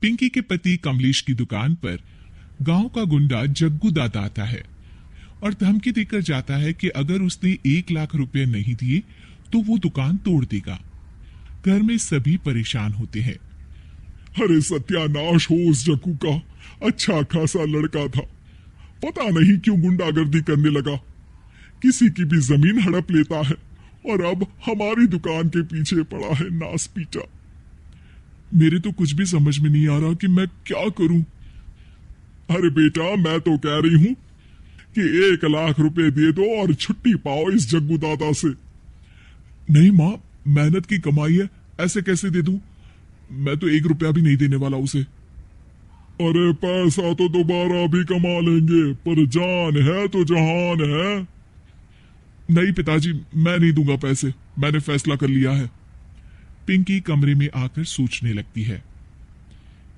पिंकी के पति कमलेश की दुकान पर गांव का गुंडा जग्गू दादा आता है और धमकी देकर जाता है कि अगर उसने 1 लाख रुपए नहीं दिए तो वो दुकान तोड़ देगा। घर में सभी परेशान होते हैं। अरे सत्यानाश हो उस जग्गू का, अच्छा खासा लड़का था, पता नहीं क्यों गुंडागर्दी करने लगा, किसी की भी जमीन हड़प लेता है और अब हमारी दुकान के पीछे पड़ा है नास पीटा। मेरे तो कुछ भी समझ में नहीं आ रहा कि मैं क्या करूं। अरे बेटा, मैं तो कह रही हूं कि 1 लाख रुपए दे दो और छुट्टी पाओ इस जग्गू दादा से। नहीं माँ, मेहनत की कमाई है, ऐसे कैसे दे दूं? मैं तो 1 रुपया भी नहीं देने वाला उसे। अरे पैसा तो दोबारा भी कमा लेंगे, पर जान है तो जहान है। नहीं पिताजी, मैं नहीं दूंगा पैसे, मैंने फैसला कर लिया है। पिंकी कमरे में आकर सोचने लगती है,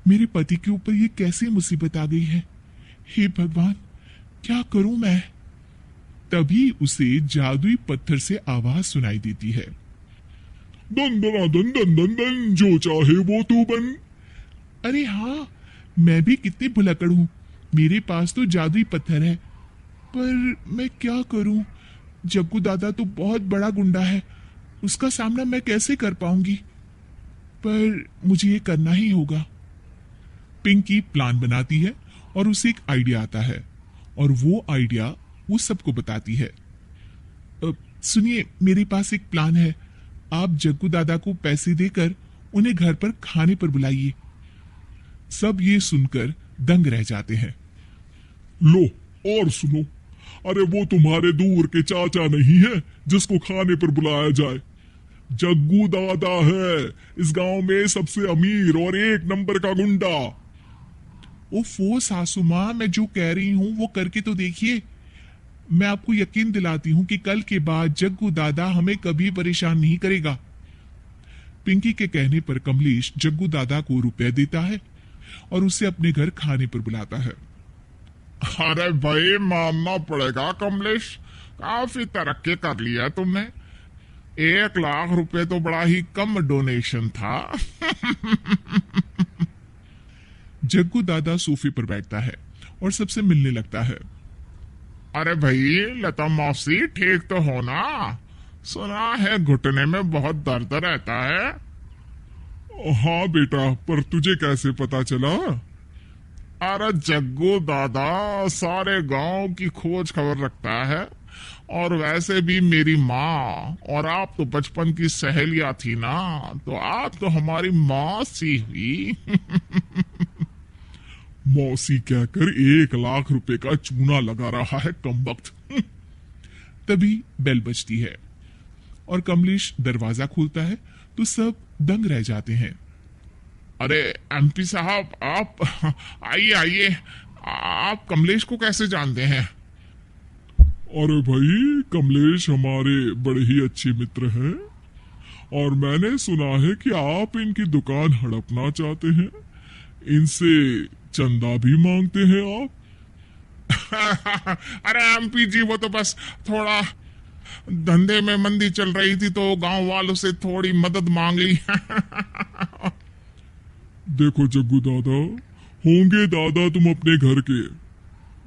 मेरे पति के ऊपर ये कैसी मुसीबत आ गई है। हे भगवान, क्या करूं मैं? तभी उसे जादुई पत्थर से आवाज सुनाई देती है, दन दना दन दन दन दन, जो चाहे वो तू बन। अरे हाँ, मैं भी कितनी भुलक्कड़ हूं, मेरे पास तो जादुई पत्थर है, पर मैं क्या करूं? जग्गू दादा तो बहुत बड़ा गुंडा है, उसका सामना मैं कैसे कर पाऊंगी? पर मुझे ये करना ही होगा। पिंकी प्लान बनाती है और उसे एक आइडिया आता है और वो आइडिया वो सबको बताती है। सुनिए, मेरे पास एक प्लान है, आप जग्गू दादा को पैसे देकर उन्हें घर पर खाने पर बुलाइए। सब ये सुनकर दंग रह जाते हैं। लो और सुनो, अरे वो तुम्हारे दूर के चाचा नहीं है जिसको खाने पर बुलाया जाए, जग्गू दादा है, इस गांव में सबसे अमीर और 1 नंबर का गुंडा। ओफो सासू माँ, मैं जो कह रही हूँ वो करके तो देखिए। मैं आपको यकीन दिलाती हूँ कि कल के बाद जग्गू दादा हमें कभी परेशान नहीं करेगा। पिंकी के कहने पर कमलेश जग्गू दादा को रुपए देता है और उसे अपने घर खाने पर बुलाता है। अरे भाई, मानना पड़ेगा कमलेश, काफी तरक्की कर लिया तुमने। 1 लाख रुपए तो बड़ा ही कम डोनेशन था। जग्गू दादा सोफे पर बैठता है और सबसे मिलने लगता है। अरे भाई, लता मौसी ठीक तो हो ना? सुना है घुटने में बहुत दर्द रहता है। हाँ बेटा, पर तुझे कैसे पता चला? अरे जग्गू दादा सारे गांव की खोज खबर रखता है, और वैसे भी मेरी माँ और आप तो बचपन की सहेलियां थी ना, तो आप तो हमारी मौसी हुई। मौसी कहकर 1 लाख रुपए का चूना लगा रहा है कमबख्त। तभी बेल बजती है और कमलेश दरवाजा खोलता है तो सब दंग रह जाते हैं। अरे एमपी साहब, आप आइए आइए, आप कमलेश को कैसे जानते हैं? अरे भाई, कमलेश हमारे बड़े ही अच्छे मित्र हैं और मैंने सुना है कि आप इनकी दुकान हड़पना चाहते हैं, इनसे चंदा भी मांगते हैं आप। अरे एमपी जी, वो तो बस थोड़ा धंधे में मंदी चल रही थी तो गांव वालों से थोड़ी मदद मांग ली। देखो जग्गू दादा, होंगे दादा तुम अपने घर के,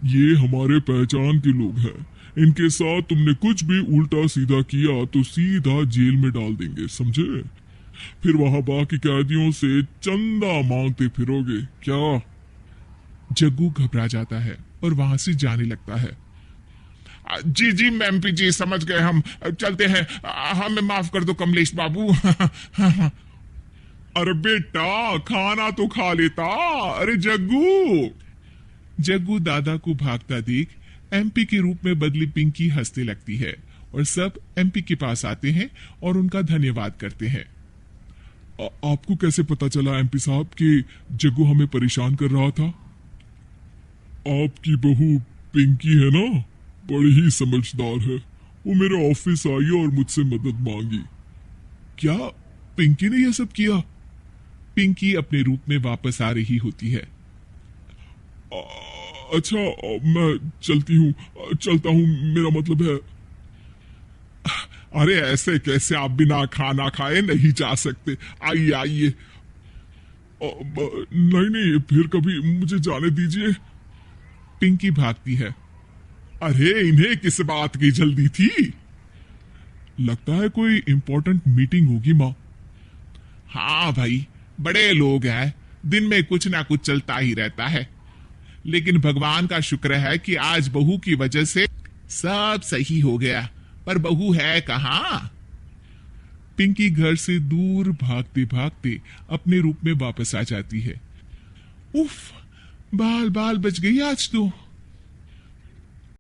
ये हमारे पहचान के लोग हैं, इनके साथ तुमने कुछ भी उल्टा सीधा किया तो सीधा जेल में डाल देंगे, समझे? फिर वहां बाकी कैदियों से चंदा मांगते फिरोगे क्या? जग्गू घबरा जाता है और वहां से जाने लगता है। जी जी एमपी जी, समझ गए, हम चलते हैं, हमें माफ कर दो कमलेश बाबू। अरे बेटा, खाना तो खा लेता। अरे जग्गू। जग्गू दादा को भागता देख एमपी के रूप में बदली पिंकी हंसने लगती है और सब एमपी के पास आते हैं और उनका धन्यवाद करते हैं। आपको कैसे पता चला एमपी साहब कि जग्गू हमें परेशान कर रहा था? आपकी बहू पिंकी है ना, बड़ी ही समझदार है, वो मेरे ऑफिस आई और मुझसे मदद मांगी। क्या पिंकी ने यह सब किया? पिंकी अपने रूप में वापस आ रही होती है। अच्छा, मैं चलता हूँ, मेरा मतलब है। अरे ऐसे कैसे, आप बिना खाना खाए नहीं जा सकते, आइए आइए। नहीं नहीं, फिर कभी मुझे जाने दीजिए। पिंकी भागती है। अरे इन्हें किस बात की जल्दी थी? लगता है कोई इंपॉर्टेंट मीटिंग होगी माँ। हाँ भाई, बड़े लोग हैं, दिन में कुछ ना कुछ चलता ही रहता है। लेकिन भगवान का शुक्र है कि आज बहू की वजह से सब सही हो गया। पर बहू है कहाँ? पिंकी घर से दूर भागते भागते अपने रूप में वापस आ जाती है। उफ, बाल बाल बच गई आज तो।